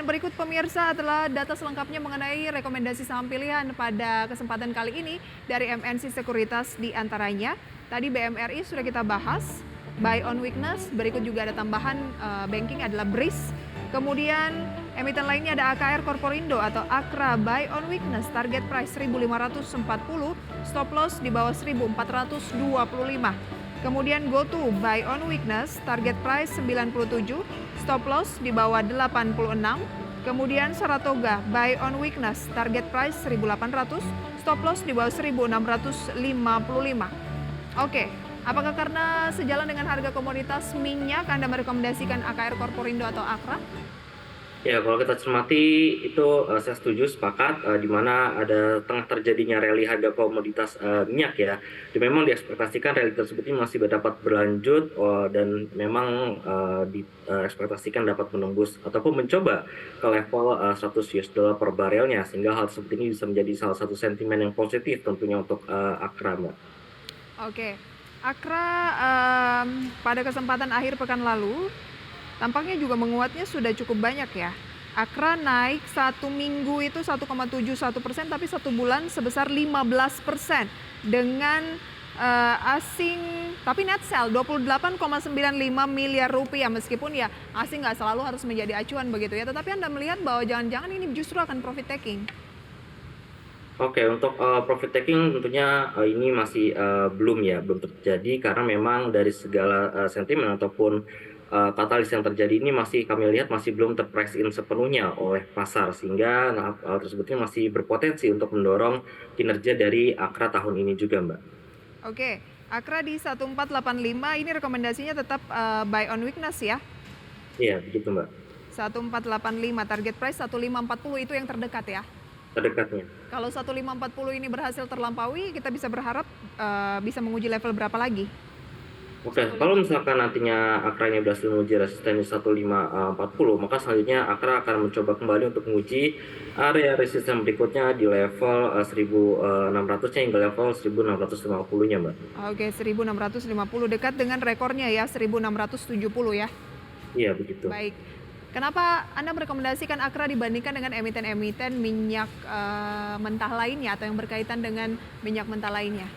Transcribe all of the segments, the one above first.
Dan berikut pemirsa adalah data selengkapnya mengenai rekomendasi saham pilihan pada kesempatan kali ini dari MNC Sekuritas di antaranya. Tadi BMRI sudah kita bahas, buy on weakness, berikut juga ada tambahan banking adalah BRIS. Kemudian emiten lainnya ada AKR Korporindo atau AKRA, buy on weakness, target price 1.540, stop loss di bawah 1.425. Kemudian GoTo, buy on weakness, target price 97, stop loss di bawah 86. Kemudian Saratoga, buy on weakness, target price 1.800, stop loss di bawah 1.655. Oke, apakah karena sejalan dengan harga komoditas minyak Anda merekomendasikan AKR Korporindo atau AKRA? Ya, kalau kita cermati itu saya setuju, sepakat, di mana ada tengah terjadinya rally harga komoditas minyak ya. Dan memang diekspektasikan rally tersebut ini masih dapat berlanjut dan memang diekspektasikan dapat menembus ataupun mencoba ke level 100 US dollar per barelnya, sehingga hal tersebut ini bisa menjadi salah satu sentimen yang positif tentunya untuk Akra, Mbak. Oke, AKRA pada kesempatan akhir pekan lalu tampaknya juga menguatnya sudah cukup banyak ya. AKRA naik satu minggu itu 1,71%, tapi satu bulan sebesar 15% dengan asing, tapi net sell 28,95 miliar rupiah, meskipun ya asing nggak selalu harus menjadi acuan begitu ya, tetapi Anda melihat bahwa jangan-jangan ini justru akan profit taking. Oke, untuk profit taking tentunya ini masih belum terjadi karena memang dari segala sentimen ataupun katalis yang terjadi ini masih kami lihat masih belum terprice in sepenuhnya oleh pasar, sehingga hal tersebut ini masih berpotensi untuk mendorong kinerja dari Akra tahun ini juga, Mbak. Oke, AKRA di 1485 ini rekomendasinya tetap buy on weakness ya. Iya, begitu, Mbak. 1485 target price 1540 itu yang terdekat ya. Terdekatnya. Kalau 1540 ini berhasil terlampaui, kita bisa berharap bisa menguji level berapa lagi? Oke, kalau misalkan nantinya Akranya berhasil menguji resisten di 1540, maka selanjutnya Akra akan mencoba kembali untuk menguji area resisten berikutnya di level 1600-nya hingga level 1650-nya, Mbak. Oke, 1650 dekat dengan rekornya ya, 1670 ya. Iya, begitu. Baik. Kenapa Anda merekomendasikan AKRA dibandingkan dengan emiten-emiten minyak mentah lainnya atau yang berkaitan dengan minyak mentah lainnya?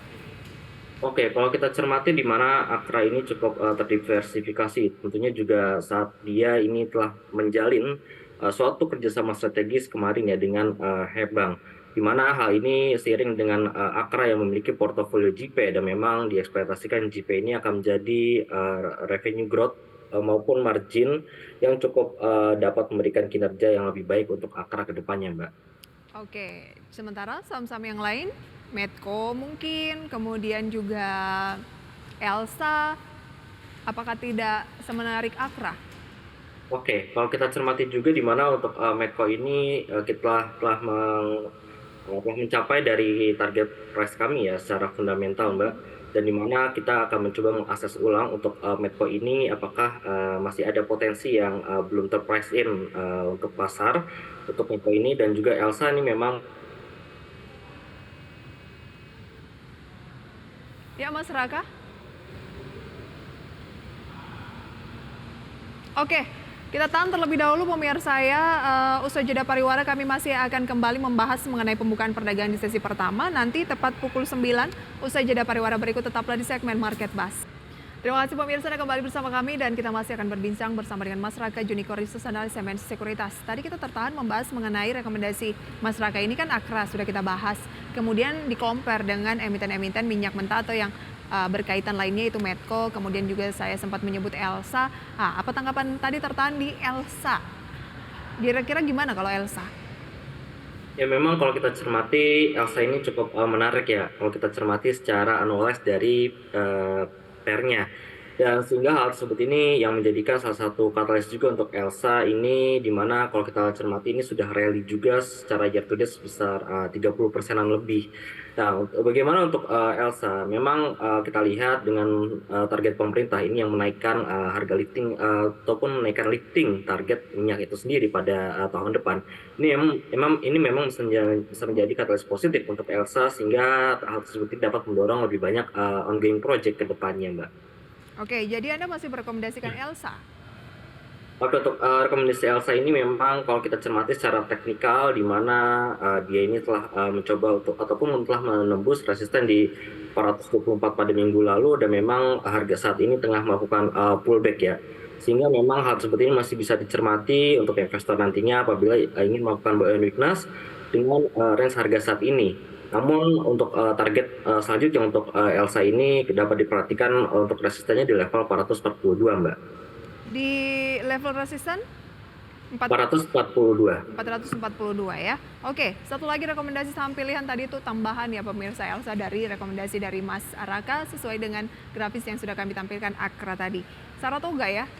Oke, kalau kita cermati di mana Akra ini cukup terdiversifikasi, tentunya juga saat dia ini telah menjalin suatu kerjasama strategis kemarin ya dengan Hebang, di mana hal ini seiring dengan Akra yang memiliki portofolio JP dan memang diekspektasikan JP ini akan menjadi revenue growth maupun margin yang cukup dapat memberikan kinerja yang lebih baik untuk Akra ke depannya, Mbak. Oke, sementara saham-saham yang lain, Medco mungkin, kemudian juga Elsa, apakah tidak semenarik AKRA? Oke, kalau kita cermati juga di mana untuk Medco ini kita telah mencapai dari target price kami ya secara fundamental, Mbak. Dan di mana kita akan mencoba mengakses ulang untuk Medco ini apakah masih ada potensi yang belum terprice in untuk pasar untuk Medco ini, dan juga Elsa ini memang. Ya, Mas Raka? Oke, kita tahan terlebih dahulu pemirsa ya. Usai jeda pariwara kami masih akan kembali membahas mengenai pembukaan perdagangan di sesi pertama. Nanti tepat pukul 9, usai jeda pariwara berikut tetaplah di segmen Market Buzz. Terima kasih pemirsa yang kembali bersama kami dan kita masih akan berbincang bersama dengan Mas Raka Junior Research Analyst MNC Sekuritas. Tadi kita tertahan membahas mengenai rekomendasi Mas Raka ini kan AKRA sudah kita bahas. Kemudian di-compare dengan emiten-emiten minyak mentah atau yang berkaitan lainnya itu Medco, kemudian juga saya sempat menyebut Elsa. Apa tanggapan tadi tertahan di Elsa? Kira-kira gimana kalau Elsa? Ya, memang kalau kita cermati Elsa ini cukup menarik ya kalau kita cermati secara annualized dari pairnya. Dan sehingga hal tersebut ini yang menjadikan salah satu katalis juga untuk Elsa ini, di mana kalau kita cermati ini sudah rally juga secara year to date sebesar 30%-an lebih. Nah, bagaimana untuk Elsa? Memang kita lihat dengan target pemerintah ini yang menaikkan harga lifting ataupun menaikkan lifting target minyak itu sendiri pada tahun depan. Ini memang bisa menjadi katalis positif untuk Elsa, sehingga hal tersebut dapat mendorong lebih banyak ongoing project ke depannya, Mbak. Oke, jadi Anda masih merekomendasikan Elsa? Oke, untuk rekomendasi Elsa ini memang kalau kita cermati secara teknikal di mana dia ini telah mencoba untuk ataupun telah menembus resisten di 424 pada minggu lalu dan memang harga saat ini tengah melakukan pullback ya. Sehingga memang hal seperti ini masih bisa dicermati untuk investor nantinya apabila ingin melakukan buy and weakness dengan range harga saat ini. Namun untuk target selanjutnya untuk Elsa ini dapat diperhatikan untuk resistennya di level 442, Mbak. Di level resisten 442. 442 ya. Oke, satu lagi rekomendasi saham pilihan tadi itu tambahan ya pemirsa Elsa dari rekomendasi dari Mas Araka sesuai dengan grafis yang sudah kami tampilkan Akra tadi. Saratoga ya.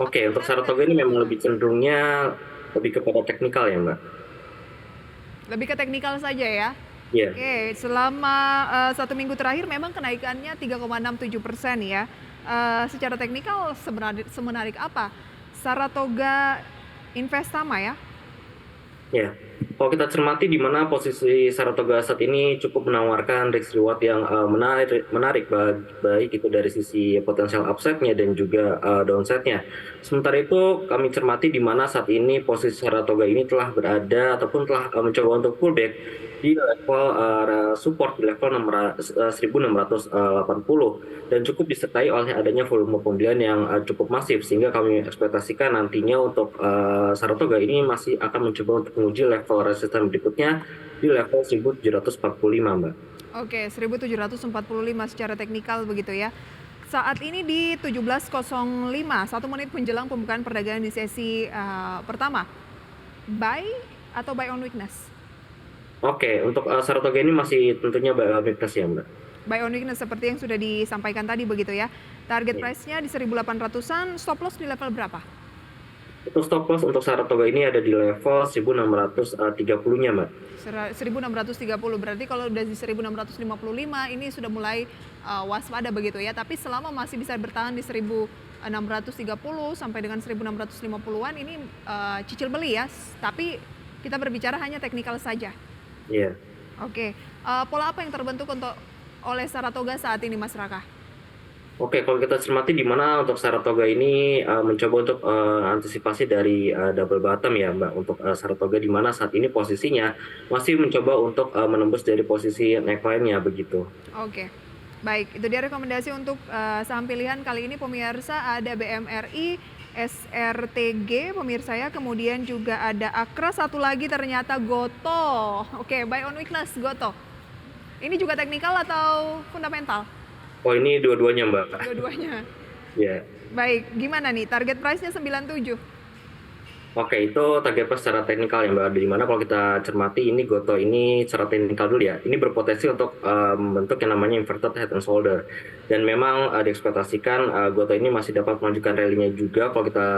Oke, untuk Saratoga ini memang lebih cenderungnya lebih kepada teknikal ya, Mbak. Lebih ke teknikal saja ya. Iya. Oke, selama 1 minggu terakhir memang kenaikannya 3,67% ya. Secara teknikal semenarik apa Saratoga Investama ya? Ya, kalau kita cermati di mana posisi Saratoga saat ini cukup menawarkan risk reward yang menarik baik itu dari sisi potensial upside-nya dan juga downside-nya. Sementara itu kami cermati di mana saat ini posisi Saratoga ini telah berada ataupun telah mencoba untuk pullback di level support di level 1680 dan cukup disertai oleh adanya volume pembelian yang cukup masif sehingga kami ekspektasikan nantinya untuk Saratoga ini masih akan mencoba untuk menguji level resisten berikutnya di level 1745, Mbak. Oke, 1745 secara teknikal begitu ya. Saat ini di 17.05, 1 menit menjelang pembukaan perdagangan di sesi pertama. Buy atau buy on weakness? Oke, untuk Saratoga ini masih tentunya buy on weakness ya, Mbak. Buy on weakness seperti yang sudah disampaikan tadi begitu ya. Target Ya. price-nya di 1800-an, stop loss di level berapa? Untuk stop loss untuk Saratoga ini ada di level 1630-nya, Mbak. 1630, berarti kalau udah di 1655 ini sudah mulai waspada begitu ya. Tapi selama masih bisa bertahan di 1630 sampai dengan 1650-an ini cicil beli ya. Tapi kita berbicara hanya teknikal saja. Iya. Oke, pola apa yang terbentuk oleh Saratoga saat ini Mas Raka? Oke, kalau kita cermati di mana untuk Saratoga ini mencoba untuk antisipasi dari double bottom ya, Mbak, untuk Saratoga di mana saat ini posisinya masih mencoba untuk menembus dari posisi neckline-nya begitu. Oke, baik. Itu dia rekomendasi untuk saham pilihan kali ini pemirsa. Ada BMRI, SRTG pemirsa ya. Kemudian juga ada Akra, satu lagi ternyata Goto. Oke, buy on weakness Goto. Ini juga teknikal atau fundamental? Oh, ini dua-duanya, Mbak. Dua-duanya. Ya. Baik, gimana nih? Target price-nya 97. Oke, itu target price secara teknikal ya, Mbak. Di mana kalau kita cermati ini Goto ini secara teknikal dulu ya. Ini berpotensi untuk membentuk yang namanya inverted head and shoulder. Dan memang diekspektasikan Goto ini masih dapat melanjutkan rally-nya juga kalau kita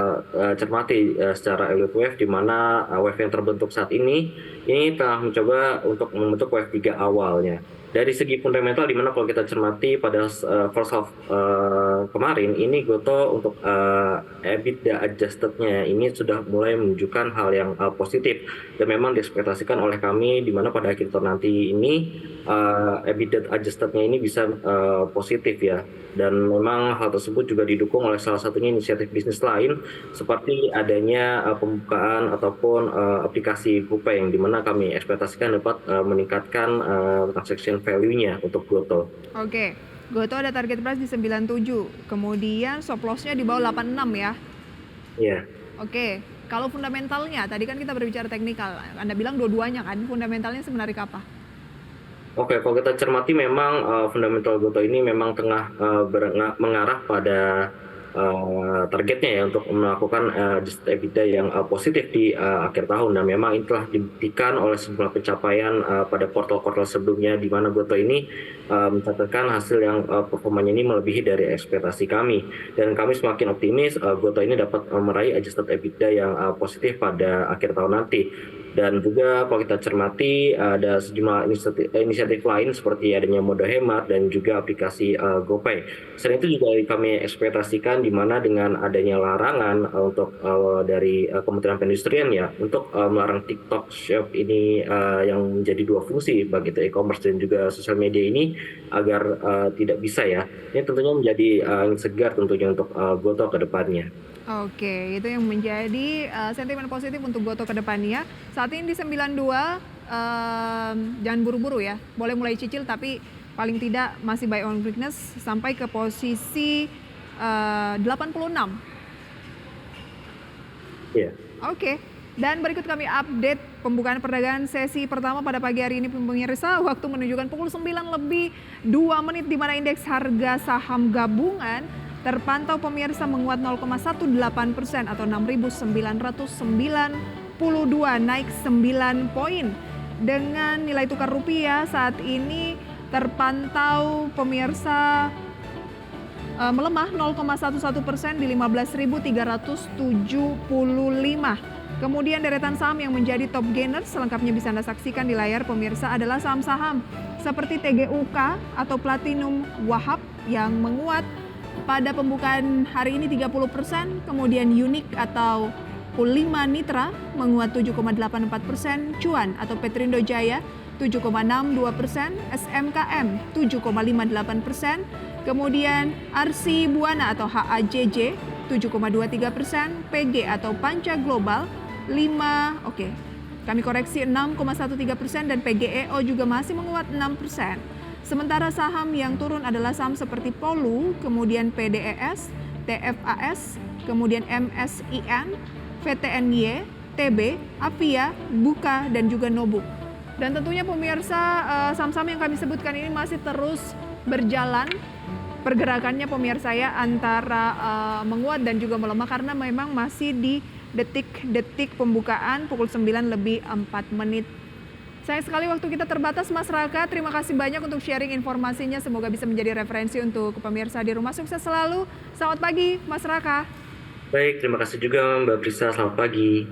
cermati secara elite wave di mana wave yang terbentuk saat ini telah mencoba untuk membentuk wave 3 awalnya. Dari segi fundamental di mana kalau kita cermati pada first half kemarin ini Goto untuk EBITDA adjusted-nya ini sudah mulai menunjukkan hal yang positif dan memang diekspektasikan oleh kami di mana pada akhir tahun nanti ini EBITDA adjusted-nya ini bisa positif ya, dan memang hal tersebut juga didukung oleh salah satunya inisiatif bisnis lain seperti adanya pembukaan ataupun aplikasi GoPay yang dimana kami ekspektasikan dapat meningkatkan transaction value-nya untuk Goto. Oke, Goto ada target price di 97. Kemudian stop loss-nya di bawah 86 ya. Iya. Oke, kalau fundamentalnya, tadi kan kita berbicara teknikal. Anda bilang dua-duanya kan, fundamentalnya sebenarnya apa? Oke, kalau kita cermati memang fundamental Goto ini memang tengah mengarah pada targetnya ya untuk melakukan adjusted EBITDA yang positif di akhir tahun, dan memang ini telah dibuktikan oleh sejumlah pencapaian pada kuartal-kuartal sebelumnya di mana Goto ini mencatatkan hasil yang performanya ini melebihi dari ekspektasi kami, dan kami semakin optimis Goto ini dapat meraih adjusted EBITDA yang positif pada akhir tahun nanti. Dan juga kalau kita cermati ada sejumlah inisiatif lain seperti adanya mode hemat dan juga aplikasi GoPay. Selain itu juga kami ekspektasikan di mana dengan adanya larangan untuk dari Kementerian Perindustrian ya untuk melarang TikTok Shop ini yang menjadi dua fungsi bagi e-commerce dan juga sosial media ini agar tidak bisa ya. Ini tentunya menjadi angin segar tentunya untuk Goto ke depannya. Oke, itu yang menjadi sentimen positif untuk Gotoh ke depannya. Saat ini di 92, jangan buru-buru ya. Boleh mulai cicil tapi paling tidak masih buy on weakness sampai ke posisi 86. Iya. Oke. Dan berikut kami update pembukaan perdagangan sesi pertama pada pagi hari ini pemirsa. Waktu menunjukkan pukul 9 lebih 2 menit di mana indeks harga saham gabungan terpantau pemirsa menguat 0,18% atau 6.992 naik 9 poin. Dengan nilai tukar rupiah saat ini terpantau pemirsa melemah 0,11% di 15.375. Kemudian deretan saham yang menjadi top gainer selengkapnya bisa Anda saksikan di layar pemirsa adalah saham-saham seperti TGUK atau Platinum Wahab yang menguat pada pembukaan hari ini 30%, kemudian Unik atau U5 Nitra menguat 7,84%, Cuan atau Petrindo Jaya 7,62%, SMKM 7,58%, kemudian RC Buana atau HAJJ 7,23%, PG atau Panca Global 6,13% dan PGEO juga masih menguat 6%. Sementara saham yang turun adalah saham seperti Polu, kemudian PDES, TFAS, kemudian MSIN, VTNY, TB, Avia, Buka, dan juga Nobuk. Dan tentunya pemirsa, saham-saham yang kami sebutkan ini masih terus berjalan pergerakannya pemirsa ya antara menguat dan juga melemah karena memang masih di detik-detik pembukaan pukul 9 lebih 4 menit. Sayang sekali waktu kita terbatas Mas Raka, terima kasih banyak untuk sharing informasinya, semoga bisa menjadi referensi untuk pemirsa di rumah. Sukses selalu, selamat pagi Mas Raka. Baik, terima kasih juga Mbak Prisa, selamat pagi.